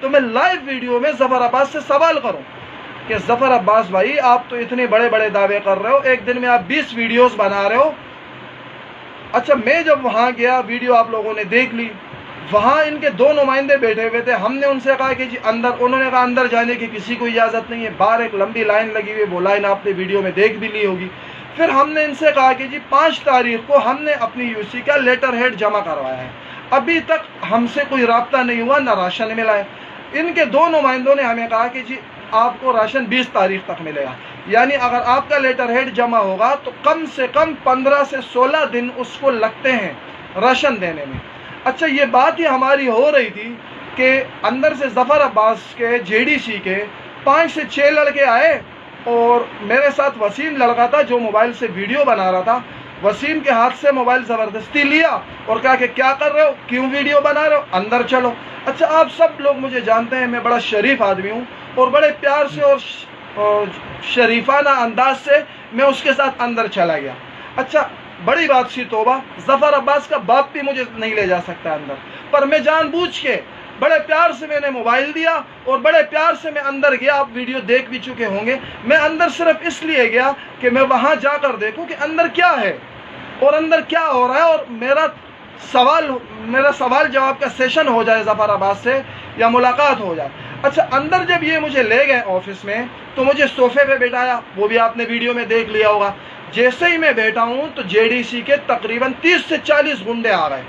تو میں live video میں ظفر عباس سے سوال کروں کہ ظفر عباس بھائی آپ تو اتنے بڑے بڑے دعوے کر رہے ہو، ایک دن میں آپ 20 ویڈیوز بنا رہے ہو. اچھا میں جب وہاں گیا، ویڈیو آپ لوگوں نے دیکھ لی، وہاں ان کے 2 نمائندے بیٹھے ہوئے تھے. ہم نے ان سے کہا کہ جی اندر، انہوں نے کہا اندر جانے کی کسی کو اجازت نہیں ہے، باہر ایک لمبی لائن لگی ہوئی، وہ لائن آپ نے ویڈیو میں دیکھ بھی لی ہوگی. پھر ہم نے ان سے کہا کہ جی 5 تاریخ کو ہم نے اپنی یو سی کا لیٹر ہیڈ جمع کروایا ہے، ابھی تک ہم سے کوئی رابطہ نہیں ہوا، نہ راشن ملا ہے. ان کے 2 نمائندوں نے ہمیں کہا کہ جی آپ کو راشن 20 تاریخ تک ملے گا، یعنی اگر آپ کا لیٹر ہیڈ جمع ہوگا تو کم سے کم 15 سے 16 دن اس کو لگتے ہیں راشن دینے میں. اچھا یہ بات ہی ہماری ہو رہی تھی کہ اندر سے ظفر عباس کے جے ڈی سی کے 5 سے 6 لڑکے آئے، اور میرے ساتھ وسیم لڑکا تھا جو موبائل سے ویڈیو بنا رہا تھا. وسیم کے ہاتھ سے موبائل زبردستی لیا اور کہا کہ کیا کر رہے ہو، کیوں ویڈیو بنا رہے ہو، اندر چلو. اچھا آپ سب لوگ مجھے جانتے ہیں، میں بڑا شریف آدمی ہوں، اور بڑے پیار سے اور شریفانہ انداز سے میں اس کے ساتھ اندر چلا گیا. اچھا بڑی بات سی توبہ، ظفر عباس کا باپ بھی مجھے نہیں لے جا سکتا اندر، پر میں جان بوجھ کے بڑے پیار سے میں نے موبائل دیا اور بڑے پیار سے میں اندر گیا. آپ ویڈیو دیکھ بھی چکے ہوں گے. میں اندر صرف اس لیے گیا کہ میں وہاں جا کر دیکھوں کہ اندر کیا ہے اور اندر کیا ہو رہا ہے، اور میرا سوال جواب کا سیشن ہو جائے ظفر عباس سے یا ملاقات ہو جائے. اچھا اندر جب یہ مجھے لے گئے آفس میں تو مجھے صوفے پہ بٹھایا، وہ بھی آپ نے ویڈیو میں دیکھ لیا ہوگا. جیسے ہی میں بیٹھا ہوں تو جے ڈی سی کے تقریباً 30 سے 40 گنڈے آ گئے.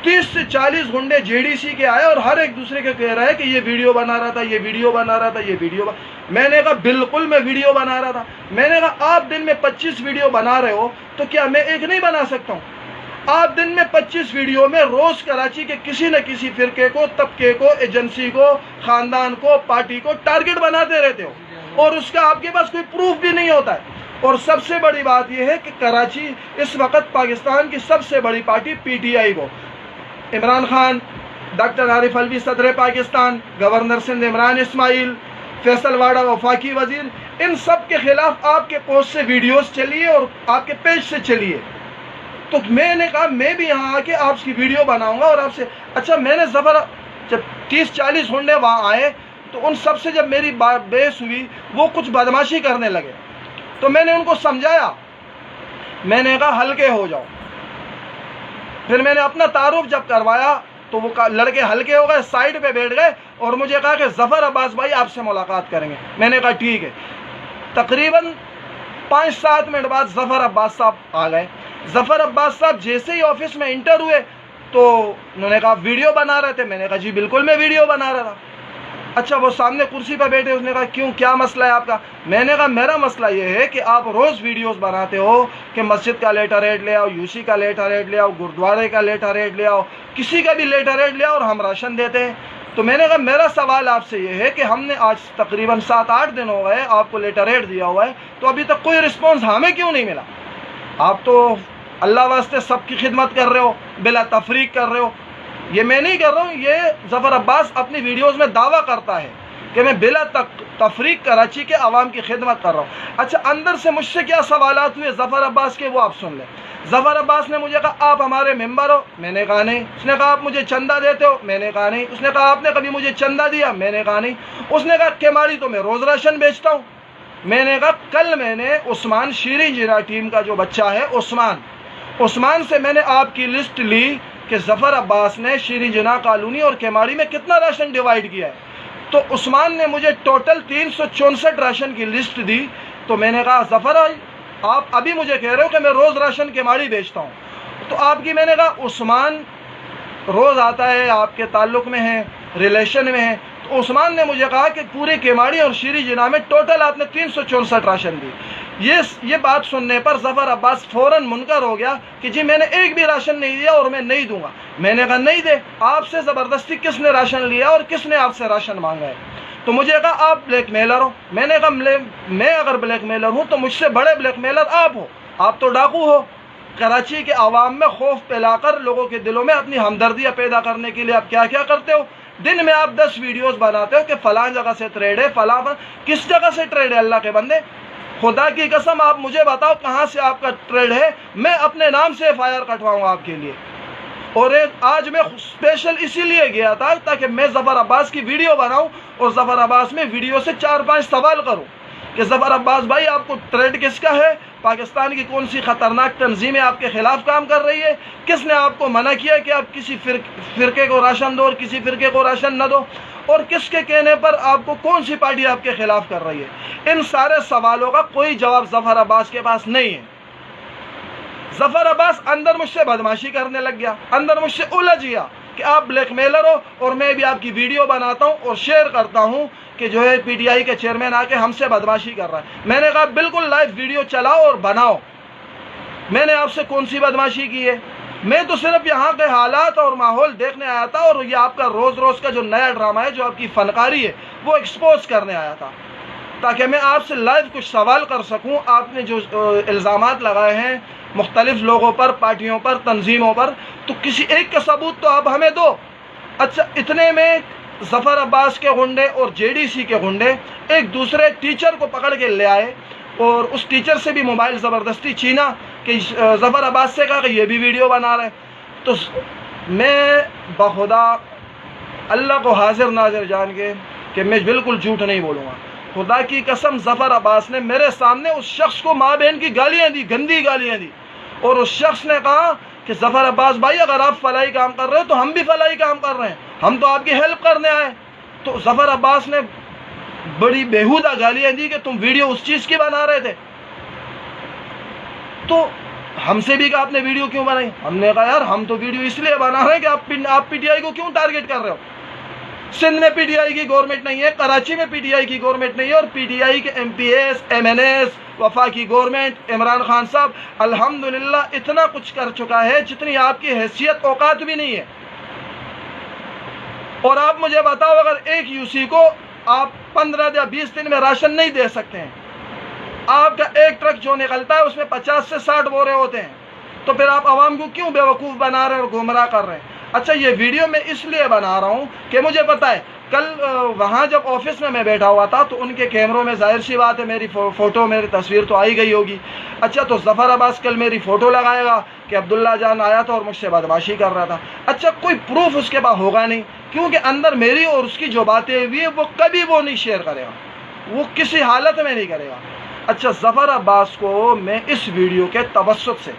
30 سے 40 گنڈے جے ڈی سی کے آئے اور ہر ایک دوسرے کے کہہ رہا ہے کہ یہ ویڈیو بنا رہا تھا، یہ ویڈیو بنا رہا تھا، یہ ویڈیو میں نے کہا بالکل میں ویڈیو بنا رہا تھا. میں نے کہا آپ دن میں 25 ویڈیو بنا رہے ہو تو کیا میں ایک نہیں بنا سکتا ہوں؟ آپ دن میں 25 ویڈیو میں روز کراچی کے کسی نہ کسی فرقے کو، طبقے کو، ایجنسی کو، خاندان کو، پارٹی کو ٹارگٹ بناتے رہتے ہو، اور اس کا آپ کے پاس کوئی پروف بھی نہیں ہوتا ہے. اور سب سے بڑی بات یہ ہے کہ کراچی اس وقت پاکستان کی سب سے بڑی پارٹی پی ٹی آئی کو، عمران خان، ڈاکٹر عارف الوی صدر پاکستان، گورنر سندھ عمران اسماعیل، فیصل واڑا وفاقی وزیر، ان سب کے خلاف آپ کے پوسٹ سے ویڈیوز چلیے اور آپ کے پیج سے چلیے. تو میں نے کہا میں بھی یہاں آ کے آپ کی ویڈیو بناؤں گا اور آپ سے. اچھا میں نے جب 30-40 گنڈے وہاں آئے تو ان سب سے جب میری بحث ہوئی، وہ کچھ بدماشی کرنے لگے. تو میں نے ان کو سمجھایا، میں نے کہا ہلکے ہو جاؤ. پھر میں نے اپنا تعارف جب کروایا تو وہ لڑکے ہلکے ہو گئے، سائڈ پہ بیٹھ گئے اور مجھے کہا کہ ظفر عباس بھائی آپ سے ملاقات کریں گے. میں نے کہا ٹھیک ہے. تقریباً 5-7 منٹ بعد ظفر عباس صاحب آ گئے. ظفر عباس صاحب جیسے ہی آفس میں انٹر ہوئے تو انہوں نے کہا ویڈیو بنا رہے تھے. میں نے کہا جی بالکل میں ویڈیو بنا رہا تھا. اچھا وہ سامنے کرسی پہ بیٹھے، اس نے کہا کیوں، کیا مسئلہ ہے آپ کا؟ میں نے کہا میرا مسئلہ یہ ہے کہ آپ روز ویڈیوز بناتے ہو کہ مسجد کا لیٹر ہیڈ لے آؤ، یو سی کا لیٹر ہیڈ لے آؤ، گردوارے کا لیٹر ہیڈ لے آؤ، کسی کا بھی لیٹر ہیڈ لے آؤ اور ہم راشن دیتے ہیں. تو میں نے کہا میرا سوال آپ سے یہ ہے کہ ہم نے آج تقریباً 7-8 دن ہو گئے آپ کو لیٹر ہیڈ دیا ہوا ہے، تو ابھی تک کوئی رسپانس ہمیں کیوں نہیں ملا؟ آپ تو اللہ واسطے سب کی خدمت کر رہے ہو، بلا تفریق کر رہے ہو. یہ میں نہیں کر رہا ہوں، یہ ظفر عباس اپنی ویڈیوز میں دعویٰ کرتا ہے کہ میں بلا تفریق کراچی کے عوام کی خدمت کر رہا ہوں. اچھا اندر سے مجھ سے کیا سوالات ہوئے ظفر عباس کے، وہ آپ سن لیں. ظفر عباس نے مجھے کہا آپ ہمارے ممبر ہو؟ میں نے کہا نہیں. اس نے کہا آپ مجھے چندہ دیتے ہو؟ میں نے کہا نہیں. اس نے کہا آپ نے کبھی مجھے چندہ دیا؟ میں نے کہا نہیں. اس نے کہا کیماڑی تو میں روز راشن بیچتا ہوں. میں نے کہا کل میں نے عثمان شیریں جنا ٹیم کا جو بچہ ہے عثمان سے میں نے آپ کی لسٹ لی کہ ظفر عباس نے شیریں جنا کالونی اور کیماڑی میں کتنا راشن ڈیوائیڈ کیا ہے. تو عثمان نے مجھے ٹوٹل 364 راشن کی لسٹ دی. تو میں نے کہا ظفر آپ ابھی مجھے کہہ رہے ہو کہ میں روز راشن کیماڑی بیچتا ہوں. تو آپ کی، میں نے کہا عثمان روز آتا ہے، آپ کے تعلق میں ہے، ریلیشن میں ہے. تو عثمان نے مجھے کہا کہ پورے کیماڑی اور شیریں جنا میں ٹوٹل آپ نے 364 راشن دی. یہ بات سننے پر ظفر عباس فوراً منکر ہو گیا کہ جی میں نے ایک بھی راشن نہیں دیا اور میں نہیں دوں گا. میں نے کہا نہیں دے. آپ سے زبردستی کس نے راشن لیا اور کس نے آپ سے راشن مانگا ہے؟ تو مجھے کہا آپ بلیک میلر ہو. میں نے کہا میں اگر بلیک میلر ہوں تو مجھ سے بڑے بلیک میلر آپ ہو. آپ تو ڈاکو ہو. کراچی کے عوام میں خوف پھیلا کر لوگوں کے دلوں میں اپنی ہمدردیاں پیدا کرنے کے لیے آپ کیا کیا کرتے ہو. دن میں آپ 10 ویڈیوز بناتے ہو کہ فلاں جگہ سے ٹریڈ ہے، فلاں کس جگہ سے ٹریڈ ہے؟ اللہ کے بندے خدا کی قسم آپ مجھے بتاؤ کہاں سے آپ کا ٹریڈ ہے، میں اپنے نام سے FIR کٹواؤں گا آپ کے لیے. اور آج میں اسپیشل اسی لیے گیا تھا تاکہ میں ظفر عباس کی ویڈیو بناؤں اور ظفر عباس میں ویڈیو سے 4-5 سوال کروں کہ ظفر عباس بھائی آپ کو تھریٹ کس کا ہے، پاکستان کی کون سی خطرناک تنظیمیں آپ کے خلاف کام کر رہی ہے، کس نے آپ کو منع کیا کہ آپ کسی فرقے کو راشن دو اور کسی فرقے کو راشن نہ دو، اور کس کے کہنے پر آپ کو کون سی پارٹی آپ کے خلاف کر رہی ہے۔ ان سارے سوالوں کا کوئی جواب ظفر عباس کے پاس نہیں ہے۔ ظفر عباس اندر مجھ سے بدماشی کرنے لگ گیا، اندر مجھ سے الجھ گیا کہ آپ بلیک میلر ہو اور میں بھی آپ کی ویڈیو بناتا ہوں اور شیئر کرتا ہوں کہ جو ہے پی ٹی آئی کے چیئرمین آ کے ہم سے بدماشی کر رہا ہے۔ میں نے کہا بالکل لائیو ویڈیو چلاؤ اور بناؤ، میں نے آپ سے کون سی بدماشی کی ہے؟ میں تو صرف یہاں کے حالات اور ماحول دیکھنے آیا تھا، اور یہ آپ کا روز روز کا جو نیا ڈرامہ ہے، جو آپ کی فنکاری ہے، وہ ایکسپوز کرنے آیا تھا تاکہ میں آپ سے لائیو کچھ سوال کر سکوں۔ آپ نے جو الزامات لگائے ہیں مختلف لوگوں پر، پارٹیوں پر، تنظیموں پر، تو کسی ایک کا ثبوت تو آپ ہمیں دو۔ اچھا، اتنے میں ظفر عباس کے غنڈے اور جے ڈی سی کے غنڈے ایک دوسرے ٹیچر کو پکڑ کے لے آئے اور اس ٹیچر سے بھی موبائل زبردستی چھینا کہ ظفر عباس سے کہا کہ یہ بھی ویڈیو بنا رہے۔ تو میں بخدا اللہ کو حاضر ناظر جان کے کہ میں بالکل جھوٹ نہیں بولوں گا، خدا کی قسم ظفر عباس نے میرے سامنے اس شخص کو ماں بہن کی گالیاں دی، گندی گالیاں دی، اور اس شخص نے کہا کہ ظفر عباس بھائی اگر آپ فلاحی کام کر رہے ہو تو ہم بھی فلاحی کام کر رہے ہیں، ہم تو آپ کی ہیلپ کرنے آئے۔ تو ظفر عباس نے بڑی بیہودہ گالیاں دی کہ تم ویڈیو اس چیز کی بنا رہے تھے۔ تو ہم سے بھی کہا آپ نے ویڈیو کیوں بنائی؟ ہم نے کہا یار ہم تو ویڈیو اس لیے بنا رہے ہیں کہ آپ پی ٹی آئی کو کیوں ٹارگٹ کر رہے ہو؟ سندھ میں پی ٹی آئی کی گورنمنٹ نہیں ہے، کراچی میں پی ٹی آئی کی گورنمنٹ نہیں ہے، اور پی ٹی آئی کے M P S, M N S, وفاقی گورنمنٹ، عمران خان صاحب الحمدللہ اتنا کچھ کر چکا ہے جتنی آپ کی حیثیت اوقات بھی نہیں ہے۔ اور آپ مجھے بتاؤ اگر ایک یو سی کو آپ 15 یا 20 دن میں راشن نہیں دے سکتے ہیں، آپ کا ایک ٹرک جو نکلتا ہے اس میں 50 سے 60 بورے ہوتے ہیں، تو پھر آپ عوام کو کیوں بیوقوف بنا رہے ہیں اور گمراہ کر رہے ہیں؟ اچھا، یہ ویڈیو میں اس لیے بنا رہا ہوں کہ مجھے پتا ہے کل وہاں جب آفس میں بیٹھا ہوا تھا تو ان کے کیمروں میں ظاہر سی بات ہے میری فوٹو، میری تصویر تو آئی گئی ہوگی۔ اچھا، تو ظفر عباس کل میری فوٹو لگائے گا کہ عبداللہ جان آیا تھا اور مجھ سے بدماشی کر رہا تھا۔ اچھا، کوئی پروف اس کے پاس ہوگا نہیں، کیونکہ اندر میری اور اس کی جو باتیں ہوئی ہیں وہ کبھی وہ نہیں شیئر کرے گا، وہ کسی حالت میں نہیں کرے گا۔ اچھا، ظفر عباس کو میں اس ویڈیو کے توسط سے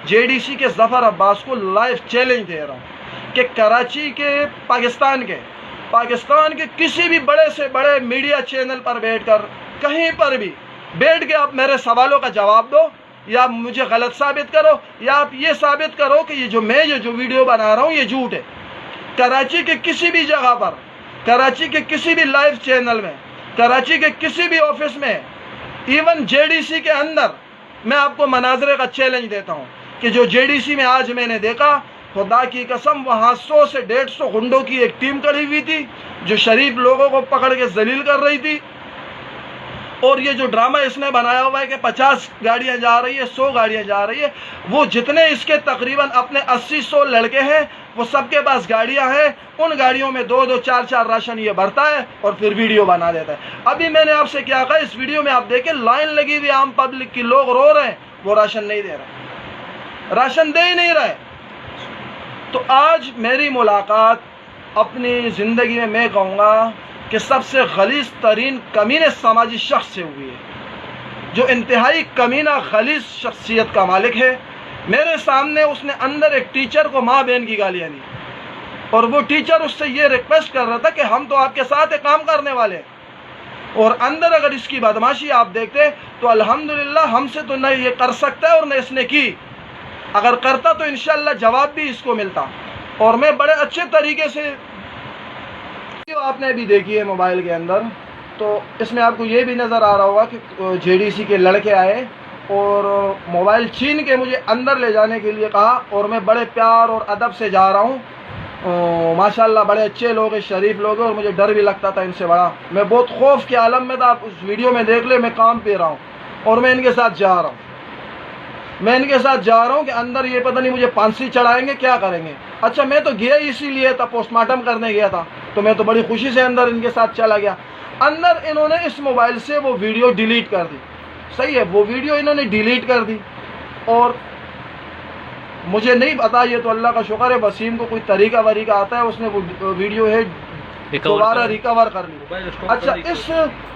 جے ڈی سی کے ظفر عباس کو لائیو چیلنج دے رہا ہوں کہ کراچی کے پاکستان کے کسی بھی بڑے سے بڑے میڈیا چینل پر بیٹھ کر، کہیں پر بھی بیٹھ کے آپ میرے سوالوں کا جواب دو، یا مجھے غلط ثابت کرو، یا آپ یہ ثابت کرو کہ یہ جو ویڈیو بنا رہا ہوں یہ جھوٹ ہے۔ کراچی کے کسی بھی جگہ پر، کراچی کے کسی بھی لائیو چینل میں، کراچی کے کسی بھی آفس میں، ایون جے ڈی سی کے اندر، میں آپ کو مناظرے کا چیلنج دیتا ہوں کہ جو جے ڈی سی میں آج میں نے دیکھا، خدا کی قسم وہاں 100 سے 150 غنڈوں کی ایک ٹیم کھڑی ہوئی تھی جو شریف لوگوں کو پکڑ کے ذلیل کر رہی تھی، اور یہ جو ڈرامہ اس نے بنایا ہوا ہے کہ 50 گاڑیاں جا رہی ہے، 100 گاڑیاں جا رہی ہے، وہ جتنے اس کے تقریباً اپنے 80-100 لڑکے ہیں وہ سب کے پاس گاڑیاں ہیں، ان گاڑیوں میں 2-2 4-4 راشن یہ بھرتا ہے اور پھر ویڈیو بنا دیتا ہے۔ ابھی میں نے آپ سے کیا کہا، اس ویڈیو میں آپ دیکھیں لائن لگی ہوئی عام پبلک کی، لوگ رو رہے ہیں، وہ راشن نہیں دے رہے، راشن دے ہی نہیں رہے۔ تو آج میری ملاقات اپنی زندگی میں کہوں گا کہ سب سے غلیظ ترین کمینے سماجی شخص سے ہوئی ہے، جو انتہائی کمینہ غلیظ شخصیت کا مالک ہے۔ میرے سامنے اس نے اندر ایک ٹیچر کو ماں بہن کی گالیاں دی، اور وہ ٹیچر اس سے یہ ریکویسٹ کر رہا تھا کہ ہم تو آپ کے ساتھ کام کرنے والے ہیں، اور اندر اگر اس کی بدماشی آپ دیکھتے تو الحمدللہ ہم سے تو نہ یہ کر سکتا ہے اور نہ اس نے کی، اگر کرتا تو انشاءاللہ جواب بھی اس کو ملتا۔ اور میں بڑے اچھے طریقے سے آپ نے بھی دیکھی ہے موبائل کے اندر، تو اس میں آپ کو یہ بھی نظر آ رہا ہوگا کہ جے ڈی سی کے لڑکے آئے اور موبائل چھین کے مجھے اندر لے جانے کے لیے کہا، اور میں بڑے پیار اور ادب سے جا رہا ہوں۔ ماشاءاللہ بڑے اچھے لوگ ہیں، شریف لوگ ہیں، اور مجھے ڈر بھی لگتا تھا ان سے بڑا، میں بہت خوف کے عالم میں تھا۔ آپ اس ویڈیو میں دیکھ لیں، میں کام پہ رہا ہوں اور میں ان کے ساتھ جا رہا ہوں، کہ اندر یہ پتہ نہیں مجھے پھانسی چڑھائیں گے، کیا کریں گے۔ اچھا، میں تو گیا ہی اسی لیے تھا، پوسٹ مارٹم کرنے گیا تھا، تو میں تو بڑی خوشی سے اندر ان کے ساتھ چلا گیا۔ اندر انہوں نے اس موبائل سے وہ ویڈیو ڈیلیٹ کر دی، صحیح ہے، وہ ویڈیو انہوں نے ڈیلیٹ کر دی، اور مجھے نہیں پتا، یہ تو اللہ کا شکر ہے وسیم کو کوئی طریقہ وریقہ آتا ہے، اس نے وہ ویڈیو ہے دوبارہ ریکور کر لی۔ اچھا، اس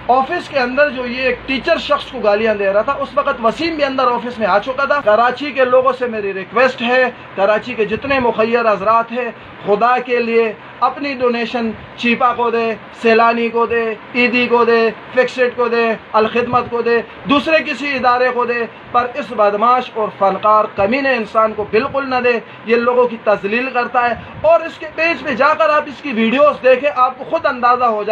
آفس کے اندر جو یہ ایک ٹیچر شخص کو گالیاں دے رہا تھا، اس وقت وسیم بھی اندر آفس میں آ چکا تھا۔ کراچی کے لوگوں سے میری ریکویسٹ ہے، کراچی کے جتنے مخیر حضرات ہیں، خدا کے لیے اپنی ڈونیشن چیپا کو دے، سیلانی کو دے، عیدی کو دے، فکسڈ کو دے، الخدمت کو دے، دوسرے کسی ادارے کو دے، پر اس بدماش اور فنکار کمینے انسان کو بالکل نہ دے۔ یہ لوگوں کی تذلیل کرتا ہے، اور اس کے پیج پہ جا کر آپ اس کی ویڈیوز دیکھیں، آپ کو خود اندازہ ہو جائے